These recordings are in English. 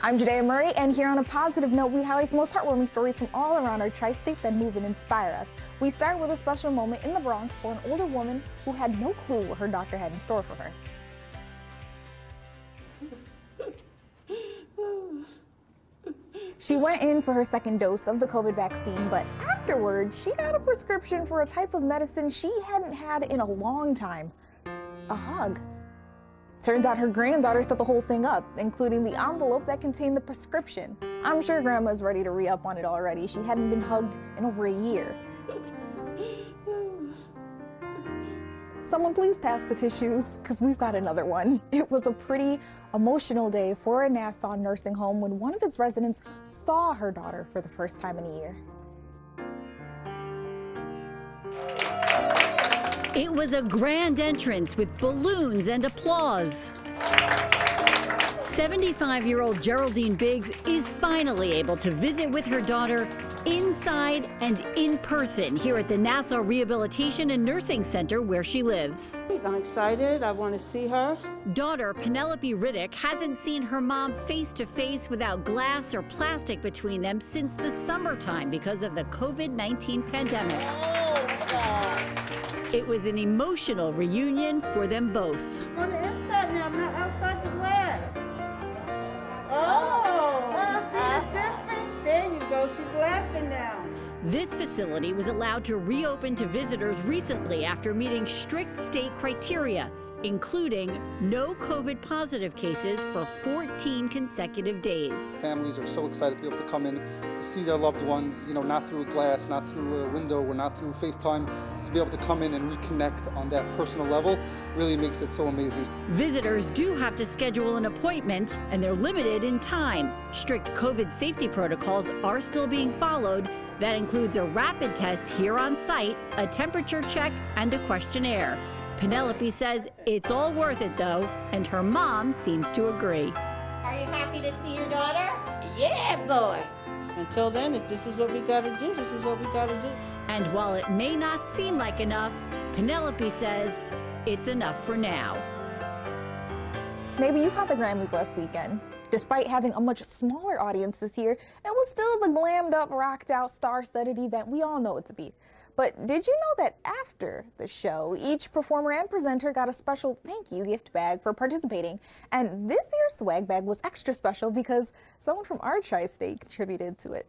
I'm Jadea Murray, and here on a positive note, we highlight the most heartwarming stories from all around our tri-state that move and inspire us. We start with a special moment in the Bronx for an older woman who had no clue what her doctor had in store for her. She went in for her second dose of the COVID vaccine, but afterward, she got a prescription for a type of medicine she hadn't had in a long time: a hug. Turns out her granddaughter set the whole thing up, including the envelope that contained the prescription. I'm sure Grandma's ready to re-up on it already. She hadn't been hugged in over a year. Someone please pass the tissues, because we've got another one. It was a pretty emotional day for a Nassau nursing home when one of its residents saw her daughter for the first time in a year. It was a grand entrance with balloons and applause. 75-year-old Geraldine Biggs is finally able to visit with her daughter inside and in person here at the Nassau Rehabilitation and Nursing Center where she lives. I'm excited. I want to see her. Daughter Penelope Riddick hasn't seen her mom face to face without glass or plastic between them since the summertime because of the COVID-19 pandemic. It was an emotional reunion for them both. On the inside now, not outside the glass. Oh, you see the difference? There you go. She's laughing now. This facility was allowed to reopen to visitors recently after meeting strict state criteria, including no COVID positive cases for 14 consecutive days. Families are so excited to be able to come in to see their loved ones, not through a glass, not through a window, or not through FaceTime. To be able to come in and reconnect on that personal level really makes it so amazing. Visitors do have to schedule an appointment, and they're limited in time. Strict COVID safety protocols are still being followed. That includes a rapid test here on site, a temperature check, and a questionnaire. Penelope says it's all worth it, though, and her mom seems to agree. Are you happy to see your daughter? Yeah, boy. Until then, if this is what we got to do, this is what we got to do. And while it may not seem like enough, Penelope says it's enough for now. Maybe you caught the Grammys last weekend. Despite having a much smaller audience this year, it was still the glammed up, rocked out, star-studded event we all know it to be. But did you know that after the show, each performer and presenter got a special thank you gift bag for participating? And this year's swag bag was extra special because someone from our tri-state contributed to it.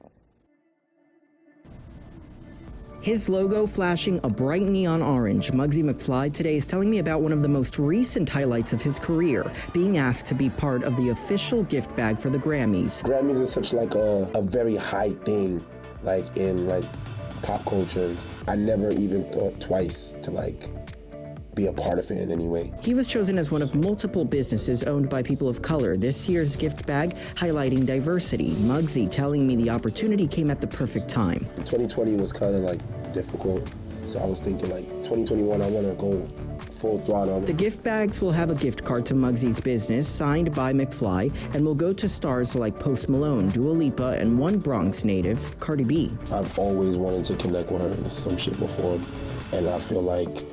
His logo flashing a bright neon orange, Muggsy McFly today is telling me about one of the most recent highlights of his career, being asked to be part of the official gift bag for the Grammys. Grammys is such like a very high thing, like in pop cultures. I never even thought twice to be a part of it in any way. He was chosen as one of multiple businesses owned by people of color. This year's gift bag highlighting diversity. Muggsy telling me the opportunity came at the perfect time. 2020 was kind of difficult, so I was thinking 2021 I want to go full throttle. The gift bags will have a gift card to Muggsy's business signed by McFly and will go to stars like Post Malone, Dua Lipa, and one Bronx native, Cardi B. I've always wanted to connect with her in some shape or form, and I feel like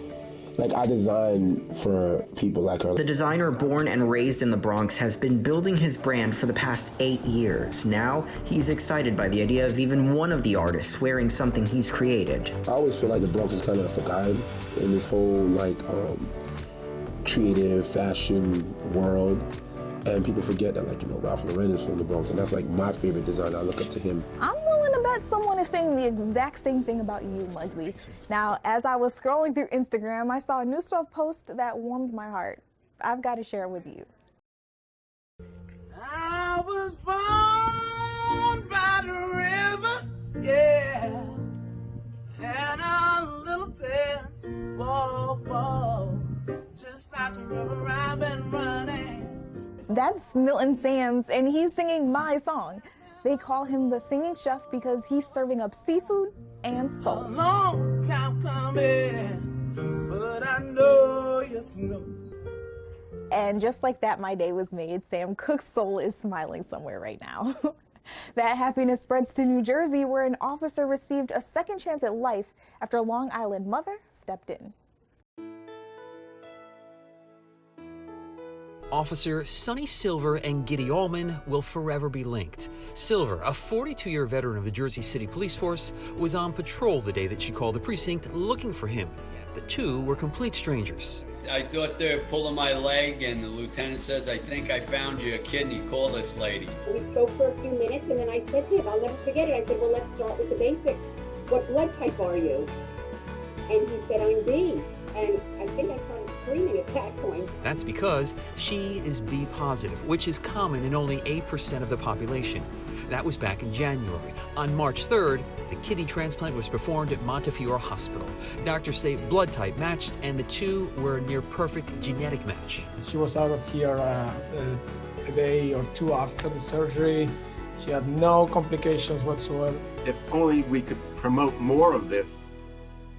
I designed for people like her. The designer, born and raised in the Bronx, has been building his brand for the past 8 years. Now, he's excited by the idea of even one of the artists wearing something he's created. I always feel like the Bronx is kind of forgotten in this whole creative fashion world. And people forget that Ralph Lauren is from the Bronx, and that's my favorite designer. I look up to him. I'm willing to bet someone is saying the exact same thing about you, Muggsy. Now, as I was scrolling through Instagram, I saw a new stuff post that warmed my heart. I've got to share it with you. I was born by the river, yeah, and a little tent, whoa, whoa, just like a river I've been running. That's Milton Sams, and he's singing my song. They call him the singing chef because he's serving up seafood and soul. A long time coming, but I know yes, no. And just like that, my day was made. Sam Cooke's soul is smiling somewhere right now. That happiness spreads to New Jersey, where an officer received a second chance at life after a Long Island mother stepped in. Officer Sonny Silver and Giddy Allman will forever be linked. Silver, a 42-year veteran of the Jersey City Police Force, was on patrol the day that she called the precinct looking for him. The two were complete strangers. I thought they were pulling my leg, and the lieutenant says, "I think I found you a kidney. Call this lady." We spoke for a few minutes, and then I said to him, I'll never forget it, I said, well, let's start with the basics. What blood type are you? And he said, I'm B. And I think I started screaming at that point. That's because she is B positive, which is common in only 8% of the population. That was back in January. On March 3rd, the kidney transplant was performed at Montefiore Hospital. Doctors say blood type matched, and the two were a near perfect genetic match. She was out of here a day or two after the surgery. She had no complications whatsoever. If only we could promote more of this,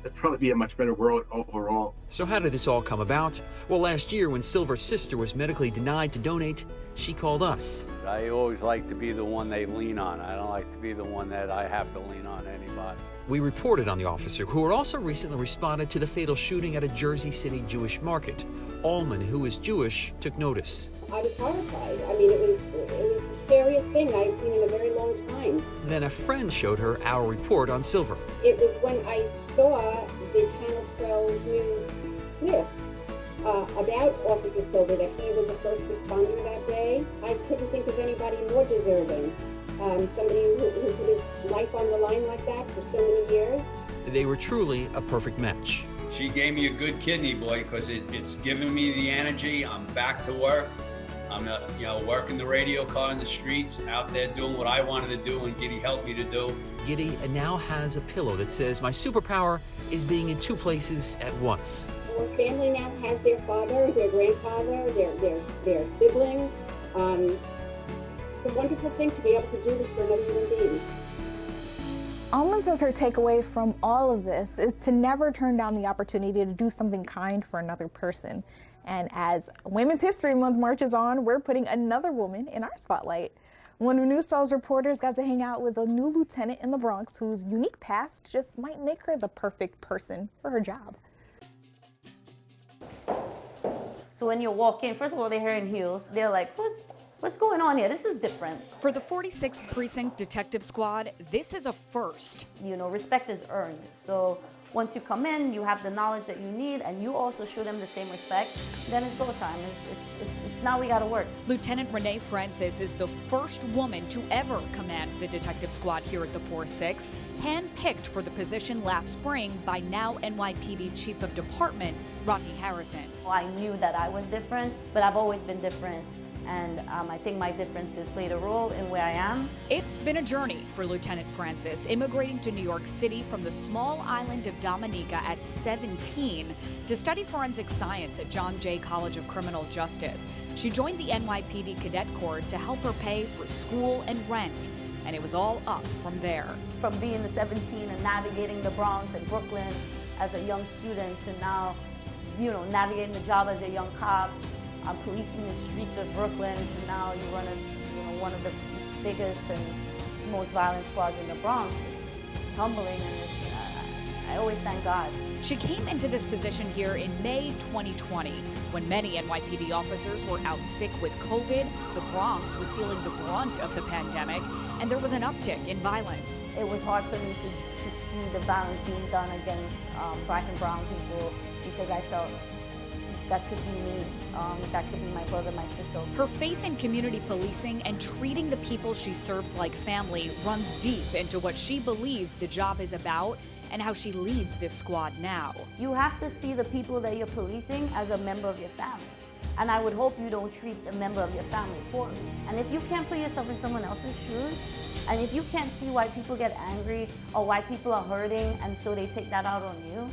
it'd probably be a much better world overall. So how did this all come about? Well, last year when Silver's sister was medically denied to donate, she called us. I always like to be the one they lean on. I don't like to be the one that I have to lean on anybody. We reported on the officer, who had also recently responded to the fatal shooting at a Jersey City Jewish market. Allman, who is Jewish, took notice. I was horrified. I mean, it was the scariest thing I had seen in a very long time. Then a friend showed her our report on Silver. It was when I saw the Channel 12 news clip about Officer Silver, that he was a first responder that day. I couldn't think of anybody more deserving. Somebody who put his life on the line like that for so many years. They were truly a perfect match. She gave me a good kidney, boy, because it's given me the energy. I'm back to work. I'm working the radio car in the streets, out there doing what I wanted to do and Giddy helped me to do. Giddy now has a pillow that says, "My superpower is being in two places at once." Our family now has their father, their grandfather, their sibling. It's a wonderful thing to be able to do this for another human being. Allman says her takeaway from all of this is to never turn down the opportunity to do something kind for another person. And as Women's History Month marches on, we're putting another woman in our spotlight. One of Newstal's reporters got to hang out with a new lieutenant in the Bronx whose unique past just might make her the perfect person for her job. So when you walk in, first of all, they're hearing heels. They're like, what's going on here? This is different. For the 46th Precinct Detective Squad, this is a first. You know, respect is earned. So once you come in, you have the knowledge that you need, and you also show them the same respect, then it's go time. It's now we gotta work. Lieutenant Rennae Francis is the first woman to ever command the detective squad here at the 46, handpicked for the position last spring by now NYPD Chief of Department, Rocky Harrison. Well, I knew that I was different, but I've always been different. And I think my differences played a role in where I am. It's been a journey for Lieutenant Francis, immigrating to New York City from the small island of Dominica at 17 to study forensic science at John Jay College of Criminal Justice. She joined the NYPD Cadet Corps to help her pay for school and rent, and it was all up from there. From being the 17 and navigating the Bronx and Brooklyn as a young student to now, navigating the job as a young cop, policing the streets of Brooklyn, to now you run one of the biggest and most violent squads in the Bronx. It's humbling, and I always thank God. She came into this position here in May 2020, when many NYPD officers were out sick with COVID. The Bronx was feeling the brunt of the pandemic, and there was an uptick in violence. It was hard for me to see the violence being done against Black and brown people, because I felt that could be me, that could be my brother, my sister. Her faith in community policing and treating the people she serves like family runs deep into what she believes the job is about and how she leads this squad now. You have to see the people that you're policing as a member of your family. And I would hope you don't treat a member of your family poorly. And if you can't put yourself in someone else's shoes, and if you can't see why people get angry or why people are hurting and so they take that out on you,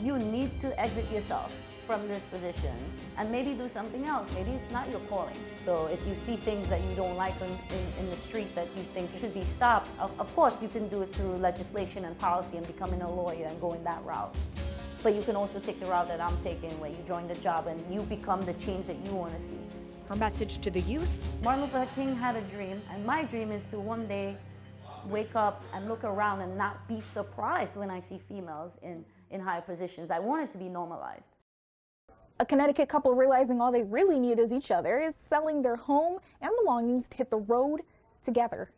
you need to exit yourself from this position and maybe do something else. Maybe it's not your calling. So if you see things that you don't like in the street that you think should be stopped, of course you can do it through legislation and policy and becoming a lawyer and going that route. But you can also take the route that I'm taking, where you join the job and you become the change that you want to see. Her message to the youth? Martin Luther King had a dream, and my dream is to one day wake up and look around and not be surprised when I see females in high positions. I want it to be normalized. A Connecticut couple realizing all they really need is each other is selling their home and belongings to hit the road together.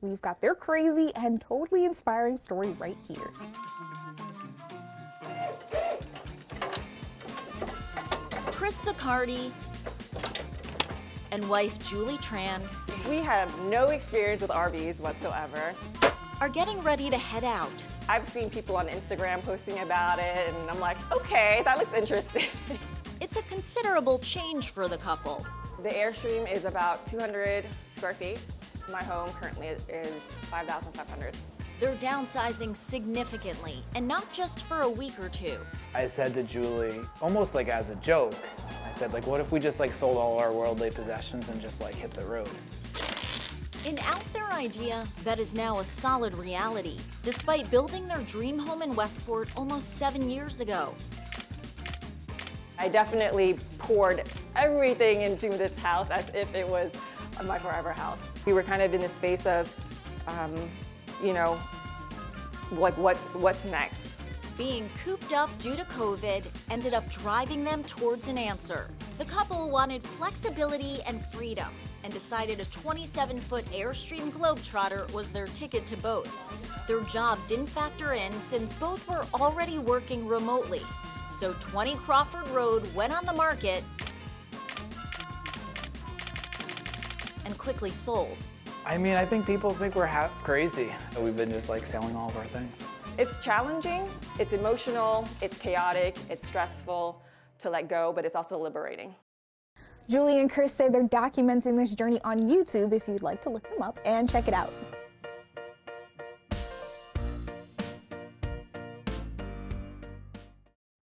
We've got their crazy and totally inspiring story right here. Chris Zaccardi and wife Julie Tran. We have no experience with RVs whatsoever. Are getting ready to head out. I've seen people on Instagram posting about it, and I'm like, okay, that looks interesting. It's a considerable change for the couple. The Airstream is about 200 square feet. My home currently is 5,500. They're downsizing significantly, and not just for a week or two. I said to Julie, almost like as a joke, I said, like, what if we just like sold all our worldly possessions and just like hit the road? An out there idea that is now a solid reality, despite building their dream home in Westport almost 7 years ago. I definitely poured everything into this house as if it was my forever house. We were kind of in the space of, you know, like what's next? Being cooped up due to COVID ended up driving them towards an answer. The couple wanted flexibility and freedom and decided a 27-foot Airstream Globetrotter was their ticket to both. Their jobs didn't factor in since both were already working remotely. So 20 Crawford Road went on the market and quickly sold. I mean, I think people think we're half crazy. We've been just like selling all of our things. It's challenging, it's emotional, it's chaotic, it's stressful to let go, but it's also liberating. Julie and Chris say they're documenting this journey on YouTube if you'd like to look them up and check it out.